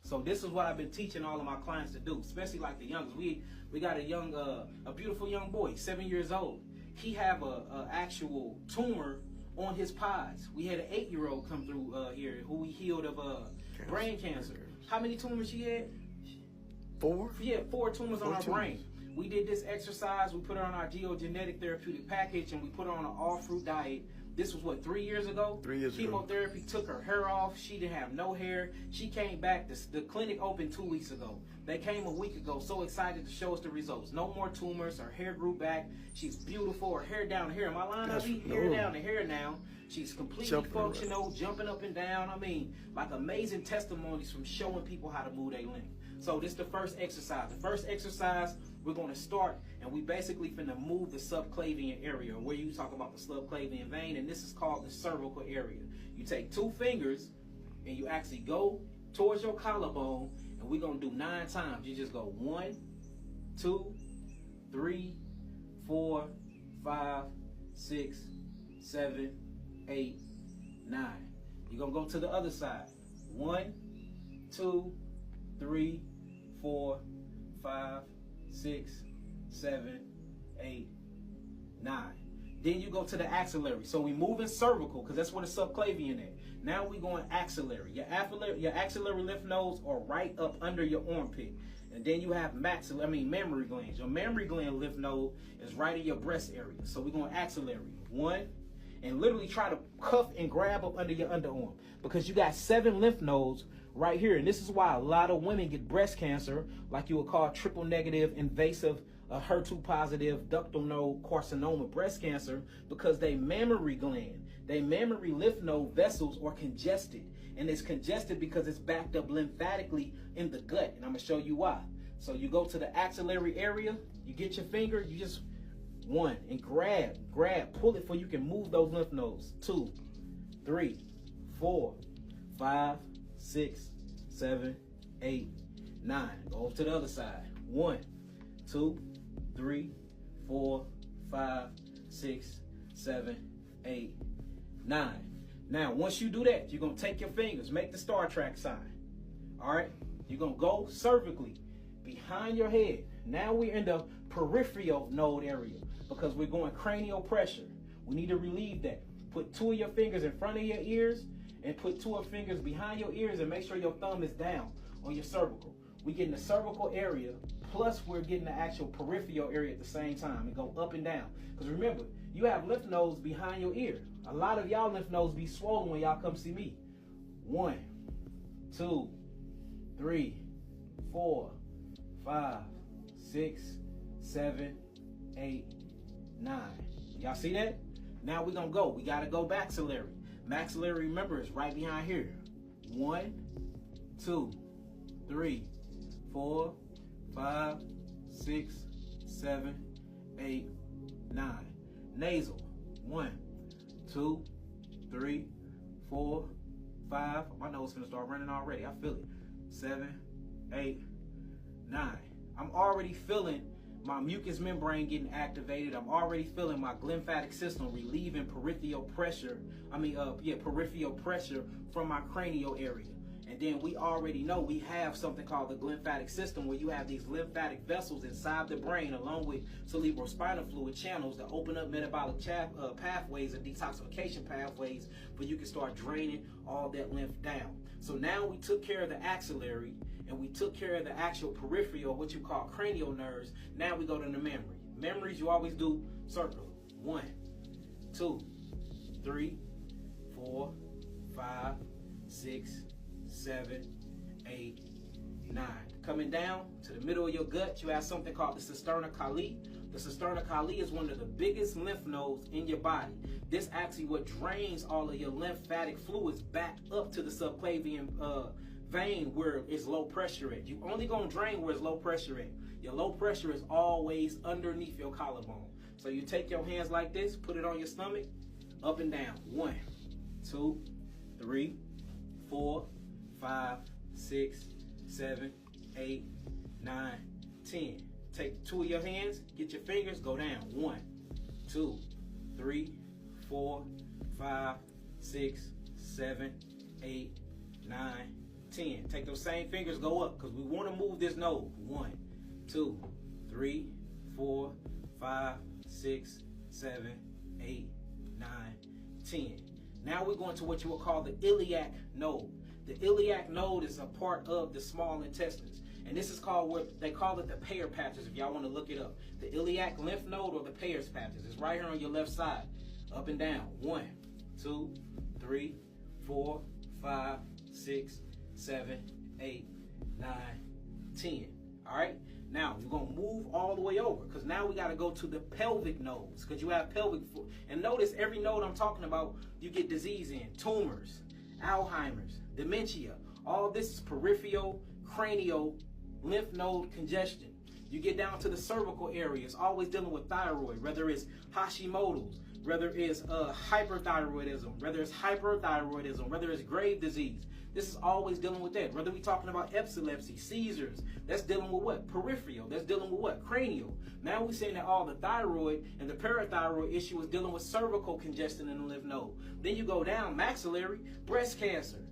So this is what I've been teaching all of my clients to do, especially like the youngest. We got a beautiful young boy, 7 years old. He have a actual tumor on his pods. We had an 8-year-old come through here who we healed of brain cancer. How many tumors she had? 4? Yeah, 4 tumors on her brain. We did this exercise. We put her on our geogenetic therapeutic package, and we put her on an all-fruit diet. This was what, 3 years ago? 3 years ago. Chemotherapy took her hair off. She didn't have no hair. She came back. The clinic opened 2 weeks ago. They came a week ago, so excited to show us the results. No more tumors. Her hair grew back. She's beautiful. Her hair down here. Am I lying? Hair down to hair now. She's completely functional, jumping up and down. I mean, like amazing testimonies from showing people how to move their limb. So this is the first exercise. The first exercise, we're going to start, and we basically finna move the subclavian area, where you talk about the subclavian vein, and this is called the cervical area. You take 2 fingers, and you actually go towards your collarbone, and we're going to do 9 times. You just go 1, 2, 3, 4, 5, 6, 7, 8, 9. You're going to go to the other side. 1, 2, 3, 4, 5, 6, 7, 8, 9. Then you go to the axillary. So we move in cervical because that's where the subclavian is. Now we going axillary. Your axillary lymph nodes are right up under your armpit. And then you have mammary glands. Your mammary gland lymph node is right in your breast area. So we're going axillary. 1. And literally try to cuff and grab up under your underarm, because you got 7 lymph nodes right here. And this is why a lot of women get breast cancer, like you would call triple negative invasive HER2 positive ductal node carcinoma breast cancer, because they mammary gland, they mammary lymph node vessels are congested. And it's congested because it's backed up lymphatically in the gut. And I'm going to show you why. So you go to the axillary area, you get your finger, you just 1 and grab, pull it so you can move those lymph nodes. 2, 3, 4, 5, 6, 7, 8, 9. Go over to the other side. 1, 2, 3, 4, 5, 6, 7, 8, 9. Now, once you do that, you're going to take your fingers, make the Star Trek sign. All right? You're going to go cervically behind your head. Now we're in the peripheral node area because we're going cranial pressure. We need to relieve that. Put 2 of your fingers in front of your ears and put 2 of your fingers behind your ears, and make sure your thumb is down on your cervical. We get in the cervical area, plus we're getting the actual peripheral area at the same time, and go up and down. Because remember, you have lymph nodes behind your ear. A lot of y'all lymph nodes be swollen when y'all come see me. 1, 2, 3, 4, 5, 6, 7, 8, 9. Y'all see that? Now we're going to go. We got to go maxillary. Maxillary, remember, is right behind here. 1, 2, 3, 4, 5, 6, 7, 8, 9. Nasal. 1, 2, 3, 4, 5. My nose is going to start running already. I feel it. 7, 8, 9. I'm already feeling my mucous membrane getting activated. I'm already feeling my lymphatic system relieving peripheral pressure. Peripheral pressure from my cranial area. And then we already know we have something called the lymphatic system, where you have these lymphatic vessels inside the brain, along with cerebrospinal fluid channels that open up metabolic pathways and detoxification pathways, where you can start draining all that lymph down. So now we took care of the axillary, and we took care of the actual peripheral, what you call cranial nerves. Now we go to the memory. Memories, you always do circle. 1, 2, 3, 4, 5, 6, 7, 8, 9. Coming down to the middle of your gut, you have something called the cisterna cali. The cisterna cali is one of the biggest lymph nodes in your body. This actually what drains all of your lymphatic fluids back up to the subclavian vein where it's low pressure at. You only gonna drain where it's low pressure at. Your low pressure is always underneath your collarbone. So you take your hands like this, put it on your stomach, up and down. 1, 2, 3, 4, 5, 6, 7, 8, 9, 10. Take 2 of your hands, get your fingers, go down. 1, 2, 3, 4, 5, 6, 7, 8, 9, 10. Take those same fingers, go up, because we want to move this node. 1, 2, 3, 4, 5, 6, 7, 8, 9, 10. Now we're going to what you will call the iliac node. The iliac node is a part of the small intestines. And this is called, what they call it, the Peyer's patches, if y'all want to look it up. The iliac lymph node, or the Peyer's patches. It's right here on your left side. Up and down. 1, 2, 3, 4, 5, 6, 7, 8, 9, 10. All right? Now, we're going to move all the way over, because now we got to go to the pelvic nodes, because you have pelvic. And notice every node I'm talking about, you get disease in. Tumors, Alzheimer's, dementia. All this is peripheral, cranial, lymph node congestion. You get down to the cervical area, it's always dealing with thyroid, whether it's Hashimoto's, whether it's hyperthyroidism, whether it's hyperthyroidism, whether it's grave disease. This is always dealing with that. Whether we're talking about epilepsy, seizures, that's dealing with what? Peripheral. That's dealing with what? Cranial. Now we're saying that all the thyroid and the parathyroid issue is dealing with cervical congestion in the lymph node. Then you go down, maxillary, breast cancer,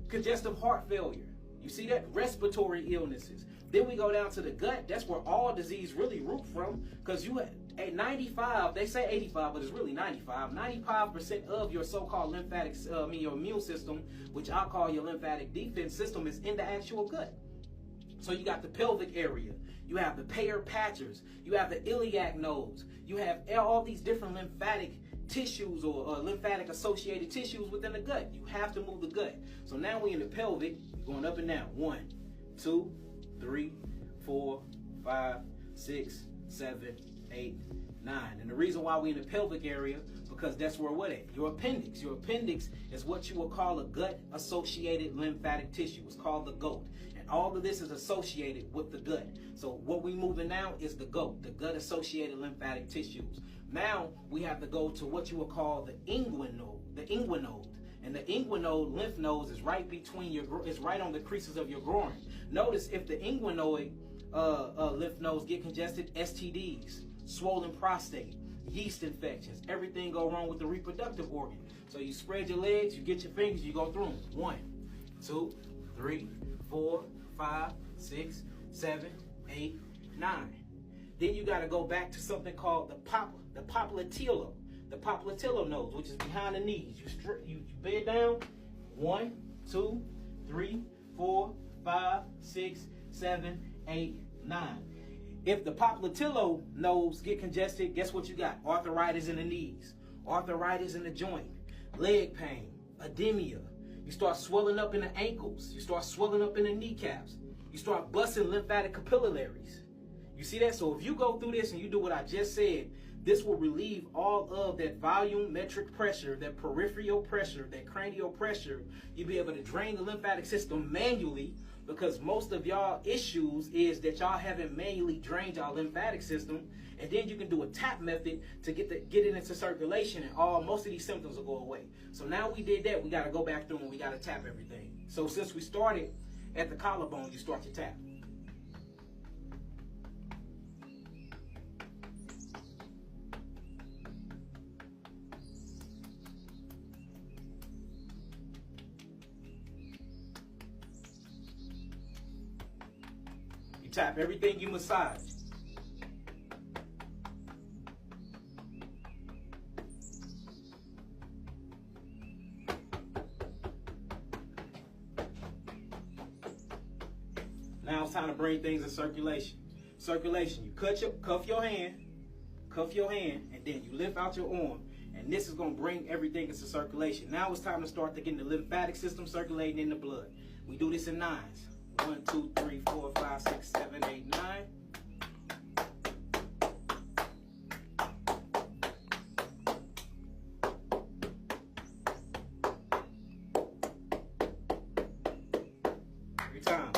congestive heart failure. You see that? Respiratory illnesses. Then we go down to the gut. That's where all disease really root from, because you at 95, they say 85, but it's really 95. 95% of your so-called lymphatic, your immune system, which I call your lymphatic defense system, is in the actual gut. So you got the pelvic area. You have the Peyer's patches. You have the iliac nodes. You have all these different lymphatic tissues or lymphatic associated tissues within the gut. You have to move the gut. So now we're in the pelvic, going up and down. 1, 2, 3, 4, 5, 6, 7, 8, 9. And the reason why we're in the pelvic area, because that's where what at? Your appendix. Your appendix is what you will call a gut-associated lymphatic tissue. It's called the GOAT. And all of this is associated with the gut. So what we're moving now is the GOAT, the gut-associated lymphatic tissues. Now we have to go to what you will call the inguinal, the inguinode. And the inguinode lymph nodes is right between is right on the creases of your groin. Notice if the inguinoid lymph nodes get congested, STDs, swollen prostate, yeast infections, everything go wrong with the reproductive organ. So you spread your legs, you get your fingers, you go through them. 1, 2, 3, 4, 5, 6, 7, 8, 9. Then you got to go back to something called the popliteal. The popliteal nodes, which is behind the knees. You bend down. 1, 2, 3, 4, 5, 6, 7, 8, 9. If the popliteal nodes get congested, guess what you got? Arthritis in the knees, arthritis in the joint, leg pain, edema. You start swelling up in the ankles. You start swelling up in the kneecaps. You start busting lymphatic capillaries. You see that? So if you go through this and you do what I just said, this will relieve all of that volumetric pressure, that peripheral pressure, that cranial pressure. You'll be able to drain the lymphatic system manually, because most of y'all issues is that y'all haven't manually drained y'all lymphatic system. And then you can do a tap method to get it into circulation, and most of these symptoms will go away. So now we did that, we got to go back through and we got to tap everything. So since we started at the collarbone, you start your tap. Tap everything, you massage. Now it's time to bring things in circulation. Circulation, you cuff your hand, and then you lift out your arm. And this is going to bring everything into circulation. Now it's time to start to get the lymphatic system circulating in the blood. We do this in 9s. 1, 2, 3, 4, 5, 6, 7, 8, 9. Three times.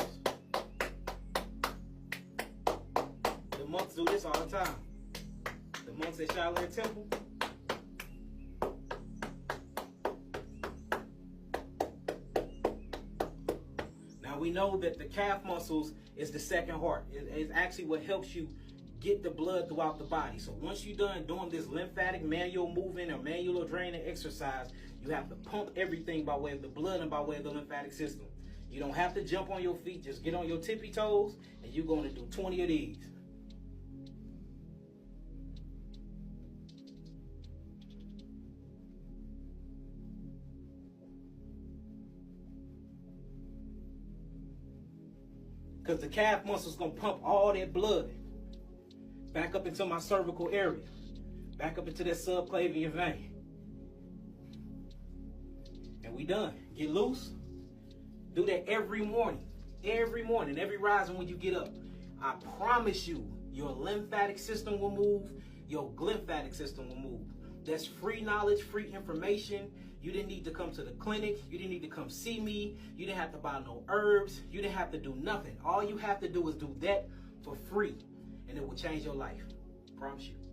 The monks do this all the time. The monks at Shaolin Temple. We know that the calf muscles is the second heart. It's actually what helps you get the blood throughout the body. So once you're done doing this lymphatic manual movement or manual draining exercise, you have to pump everything by way of the blood and by way of the lymphatic system. You don't have to jump on your feet. Just get on your tippy toes, and you're going to do 20 of these. Because the calf muscle is going to pump all that blood back up into my cervical area, back up into that subclavian vein. And we done. Get loose. Do that every morning. Every morning, every rising when you get up. I promise you, your lymphatic system will move. Your glymphatic system will move. That's free knowledge, free information. You didn't need to come to the clinic. You didn't need to come see me. You didn't have to buy no herbs. You didn't have to do nothing. All you have to do is do that for free, and it will change your life. I promise you.